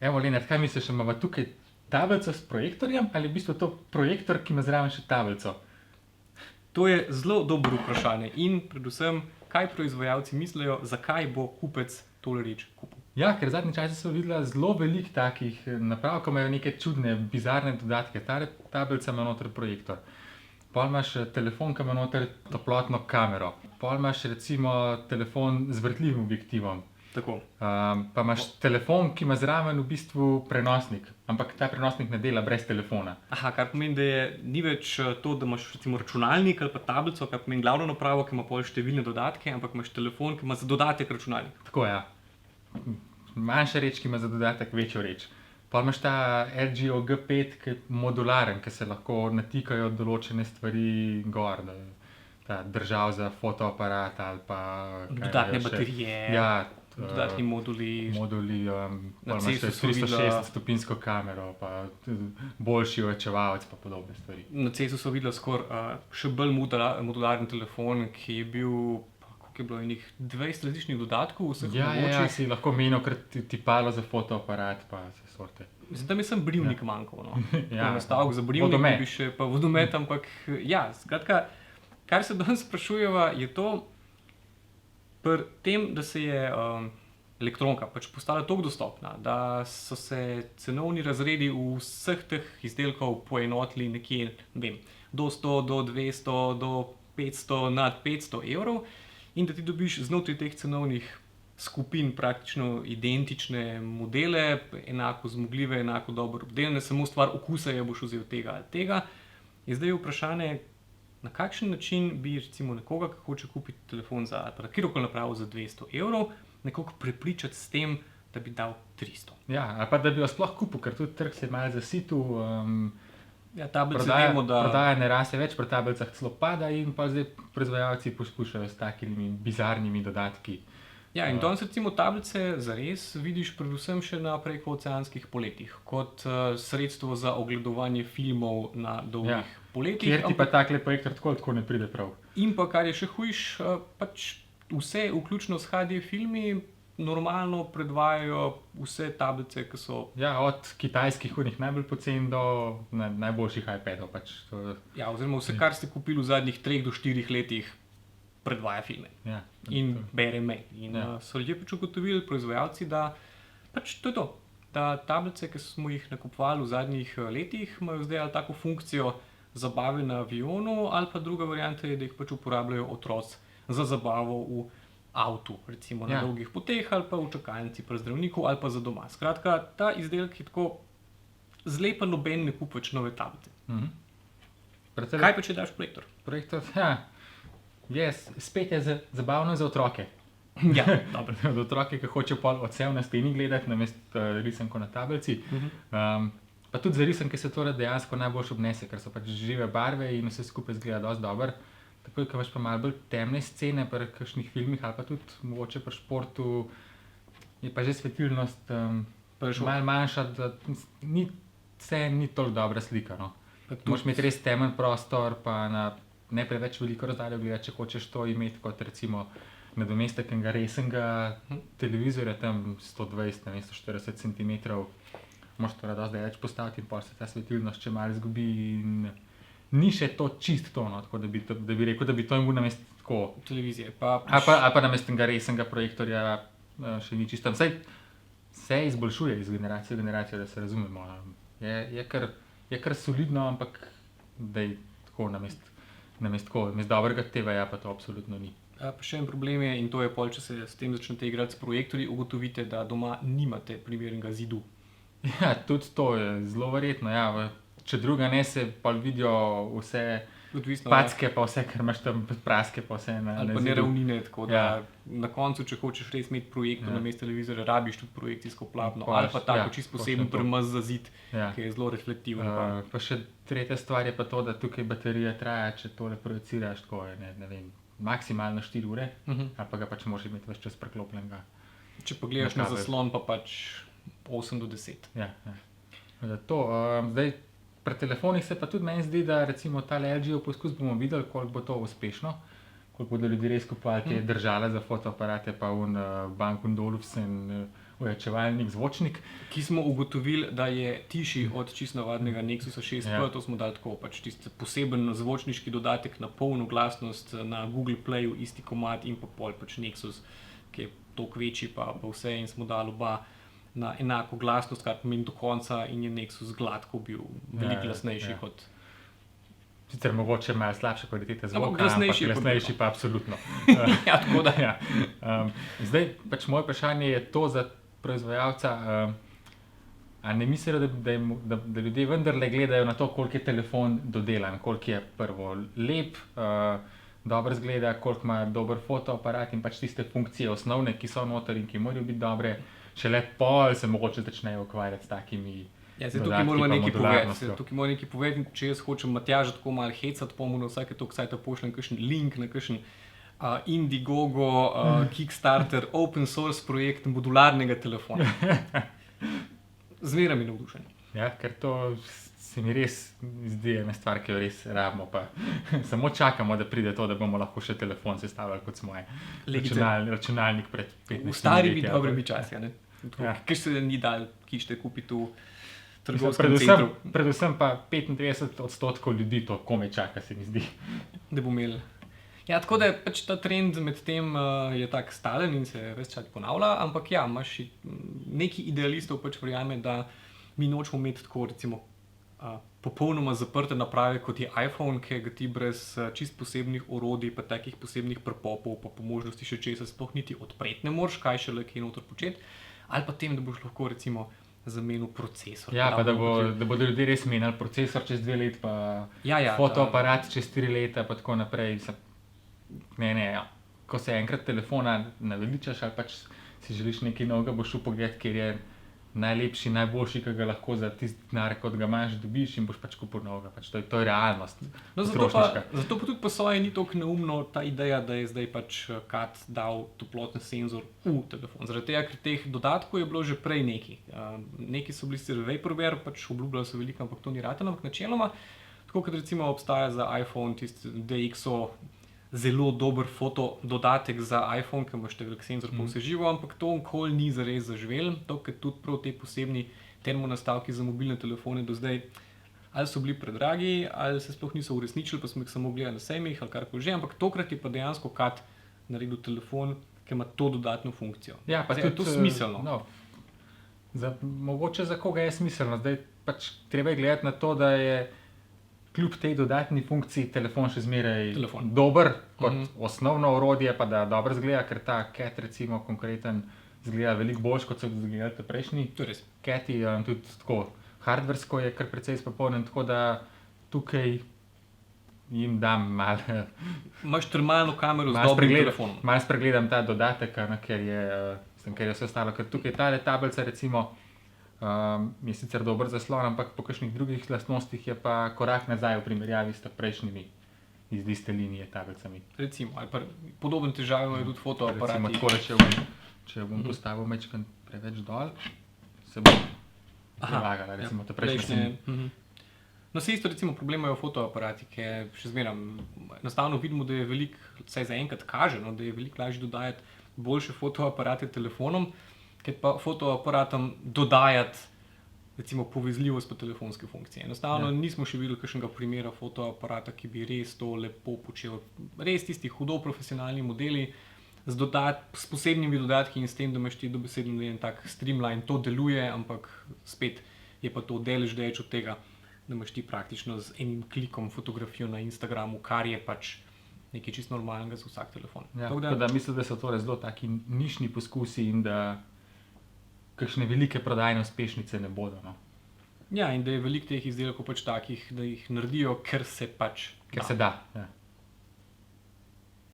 Evo, Lenart, kaj misliš, imamo tukaj tablico s projektorjem ali v bistvu to projektor, ki ima zraven še tablico? To je zelo dobro vprašanje in predvsem, kaj proizvajalci mislijo, zakaj bo kupec tole reč kupil. Ja, ker zadnji časi so videla zelo veliko takih naprav, ko imajo neke čudne, bizarne dodatke. Ta tablica ima noter projektor. Pol imaš telefon, ki ima noter toplotno kamero. Pol imaš recimo telefon z vrtljivim objektivom. Tako. Pa imaš telefon, ki ima zraven v bistvu prenosnik, ampak ta prenosnik ne dela brez telefona. Aha, kar pomeni, da ni več to, da imaš recimo računalnik ali pa tablico, kar pomeni glavno napravo, ki ima pol številne dodatke, ampak imaš telefon, ki ima za dodatek računalnik. Tako, ja. Manjša reč, ki ima za dodatek večjo reč. Pol imaš ta LG G5, ki je modularen, ki se lahko natikajo določene stvari gor, da je ta držal za fotoaparat ali pa Dodatne baterije. Ja, Dodatni moduli. pol imaš 360-stopinjsko kamero, pa boljši ojačevalec pa podobne stvari. Na CES-u so videla skoraj še bolj modularen telefon, ki je bil, koliko je bilo, enih 20 različnih dodatkov vseh mogočih. Ja, si lahko menil kar tipalo za fotoaparat pa vse sorte. Mislim, da mi sem brivnik manjkal, no. Ja, nastavek za brivnik vodomet. bi še, pa vodomet, ampak ja, skratka, kar se danes sprašujeva, je to, pri tem, da se je elektronka pač postala toliko dostopna, da so se cenovni razredi vseh teh izdelkov poenotili nekje, ne vem, do 100, do 200, do 500, nad 500 evrov in da ti dobiš znotraj teh cenovnih skupin praktično identične modele, enako zmogljive, enako dobro obdelane, samo stvar okusa je, boš vzel tega ali tega. Je zdaj vprašanje, na kakšen način bi recimo nekoga, ki hoče kupiti telefon za, ali pa katerokoli napravo za 200 evrov, nekoga prepričati s tem, da bi dal 300. Ja, ali pa da bi jo sploh kupil, ker tudi trg se je malo zasitil. Ja, tablice vemo, da... Prodaja ne raste več, pri tablicah celo pada in pa zdaj proizvajalci poskušajo s takimi bizarnimi dodatki. Ja, in danes recimo tablice zares vidiš predvsem še na prekooceanskih poletih, kot sredstvo za ogledovanje filmov na dolgih poletih. Kjer ti pa takle projektor tako ne pride prav. In pa, kar je še hujš, pač vse, vključno s HD filmi, normalno predvajajo vse tablice, ki so... Ja, od kitajskih unih najbolj poceni do najboljših iPadov pač. Ja, oziroma vse, kar ste kupili v zadnjih 3 do 4 letih, predvaja filme. Ja, in bere mail. In so ljudje pač ugotovili, proizvajalci, da pač to je to. Da tablice, ki smo jih nakupovali v zadnjih letih, imajo zdaj ali tako funkcijo zabave na avionu, ali pa druga varianta je, da jih pač uporabljajo otroci za zabavo v avtu, recimo na dolgih poteh, ali pa v čakalnici pri zdravniku, ali pa za doma. Skratka, ta izdelek je tako zlej, pa noben ne kupi več nove tablice. Kaj pa, če daš projektor? Projektor, ja. Spet je zabavno za otroke. Ja, dobro. Za otroke, ki hočejo pol odsev na steni gledati, namesto risanko na tablici. Pa tudi za risanke se to dejansko najboljše obnese, ker so pač žive barve in vse skupaj izgleda dosti dobro. Takoj, ko imaš pa malo bolj temne scene pri kakšnih filmih ali pa tudi mogoče pri športu, je pa že svetilnost malo manjša, da ni toliko dobra slika, no. Moraš imeti res temen prostor, pa na ne preveč veliko razdaljo gledati, če hočeš to imeti kot recimo nadomestek enega resnega televizorja, tam 120 na 140 centimetrov, moraš to dosti daleč postaviti in pol se ta svetilnost še malo izgubi in ni še to čist to, no, tako da bi rekel, da bi to imel namesto tako televizije. Ali pa namesto enega resnega projektorja še ni čisto. Saj se izboljšuje iz generacije v generacijo, da se razumemo. Je kar solidno, ampak da je tako namesto dobrega TV-ja pa to absolutno ni. Pa še en problem je, in to je pol, če se s tem začnete igrati s projektorji, ugotovite, da doma nimate primernega zidu. Ja, tudi to je zelo verjetno, ja. Če druga ne, se pol vidijo vse packe, pa vse, ker imaš tam praske, pa vse na zidu. Ali pa neravnine, tako da na koncu, če hočeš res imeti projektor namesto televizorja, rabiš tudi projekcijsko platno, ali pa tako čisto poseben premaz za zid, ki je zelo reflektiven. Pa še tretja stvar je pa to, da tukaj baterija traja, če tole projiciraš tako, ne vem, maksimalno 4 ure, ali pa ga pač moraš imeti ves čas preklopljenega. Če pa gledaš na zaslon, pa pač 8 do 10. Ja. Zdaj, pri telefonih se pa tudi meni zdi, da recimo tale LG-ov poskus bomo videli, koliko bo to uspešno, koliko bodo ljudje res kupovali te držale za fotoaparate, pa Bang & Olufsen ojačevalnik, zvočnik. Ki smo ugotovili, da je tišji od čisto navadnega Nexusa 6P, Ja. to smo dali tako, pač tisti poseben zvočniški dodatek na polno glasnost na Google Playu, isti komad in pa pol pač Nexus, ki je toliko večji, pa vse in smo dali oba na enako glasnost, kar pomeni do konca in je Nexus gladko bil veliko glasnejši kot... Sicer mogoče malo slabša kvaliteta zvoka, ampak glasnejši glasnejši pa absolutno. Ja, tako da. Ja. Zdaj, pač moje vprašanje je to za proizvajalca, a ne mislijo, da ljudje vendarle gledajo na to, koliko je telefon dodelan, koliko je prvo lep, dobro izgleda, koliko ima dober fotoaparat in pač tiste funkcije osnovne, ki so noter in ki morajo biti dobre, šele pol se mogoče začnejo ukvarjati s takimi Ja, zdaj dodatki tukaj moramo pa nekaj povedati. modularnostjo. Zdaj tukaj moramo nekaj povedati, če jaz hočem Matjaža tako malo hecati, pa mu na vsake toliko sajta pošljem kakšen link na kakšen Indiegogo, Kickstarter, open source projekt modularnega telefona. Zmeraj mi navdušen. Ja, ker to se mi res zdi ena stvar, ki jo res rabimo, pa samo čakamo, da pride to, da bomo lahko še telefon sestavljali kot smo računalnik pred 15 V starimi leti. dobrimi časi, ne? Ja. Ker se ni dal, kište kupiti v trgovskem centru, Predvsem pa 95% ljudi to komaj čaka, se mi zdi. da bo imel. Ja, tako da je pač ta trend med tem je tak stalen in se ves čas ponavlja, ampak ja, imaš neki idealistov pač verjame, da mi nočemo imeti tako recimo popolnoma zaprte naprave, kot je iPhone, ki ga ti brez čist posebnih orodij, pa takih posebnih prepopov, pa po možnosti še česa sploh niti odpreti ne moreš, kaj šele kaj noter početi, ali pa tem, da boš lahko recimo zamenil procesor. Ja, pa da bodo ljudje res menjali procesor čez 2 leti, pa Ja, fotoaparat čez 4 leta, pa tako naprej. Ja. Ko se enkrat telefona naveličaš ali pač si želiš nekaj novega, boš šel pogledat, kjer je najlepši, najboljši, ki ga lahko za tisti denar, kot ga imaš, dobiš in boš pač kupil novega. Pač to je realnost. No, zato pa tudi po svoje ni tako neumno ta ideja, da je zdaj pač CAT dal toplotni senzor v telefon. Zaradi tega, ker teh dodatkov je bilo že prej nekaj. Neki so bili sicer vaporware, pač obljubljali so veliko, ampak to ni rateno, ampak načeloma, tako kot recimo obstaja za iPhone tisti DxO zelo dober foto dodatek za iPhone, ki imaš velik senzor pa vse živo, ampak to nikoli ni zares zaživel, to, ker tudi prav te posebni termonastavki za mobilne telefone do zdaj ali so bili predragi, ali se sploh niso uresničili, pa smo jih samo gledali na sejmih ali karkoli že, ampak tokrat je pa dejansko CAT naredil telefon, ki ima to dodatno funkcijo. Ja, pa zdaj, je to smiselno. No, mogoče za koga je smiselno, zdaj pač treba je gledati na to, da je kljub tej dodatni funkciji telefon še zmeraj dober kot osnovno orodje, pa da dobro izgleda, ker ta CAT recimo konkreten izgleda veliko boljš, kot so izgledali te prejšnji CAT-i, tudi tako hardversko je kar precej izpopolnjen, tako da tukaj jim dam malo... Imaš termalno kamero z dobrim telefonom. Malo spregledam ta dodatek, ker je vse ostalo, ker tukaj tale tablica recimo je sicer dober zaslon, ampak po kakšnih drugih lastnostih je pa korak nazaj v primerjavi s prejšnjimi iz iste linije tablicami. Recimo, ali pa podobne težave imajo tudi fotoaparati. Recimo tako, če bom postavil mečkan preveč dol, se bo prelagala, recimo te prejšnje. No, se isto recimo problem imajo fotoaparati, ki še zmeraj enostavno vidimo, da je veliko, vsaj zaenkrat kaže, da je veliko lažje dodajati boljše fotoaparate telefonom, ker pa fotoaparatom dodajati recimo povezljivost pa telefonske funkcije. Enostavno nismo še videli kakšnega primera fotoaparata, ki bi res to lepo počel. Res tisti hudo profesionalni modeli s posebnimi dodatki in s tem, da imaš ti dobesedno en tak streamline, to deluje, ampak spet je pa to delež od tega, da imaš ti praktično z enim klikom fotografijo na Instagramu, kar je pač nekaj čisto normalnega za vsak telefon. Ja, tako da mislim, da so to zelo taki nišni poskusi in da kakšne velike prodajne uspešnice ne bodo. No. Ja, in da je veliko teh izdelkov pač takih, da jih naredijo, ker se pač Ker se da. Ja.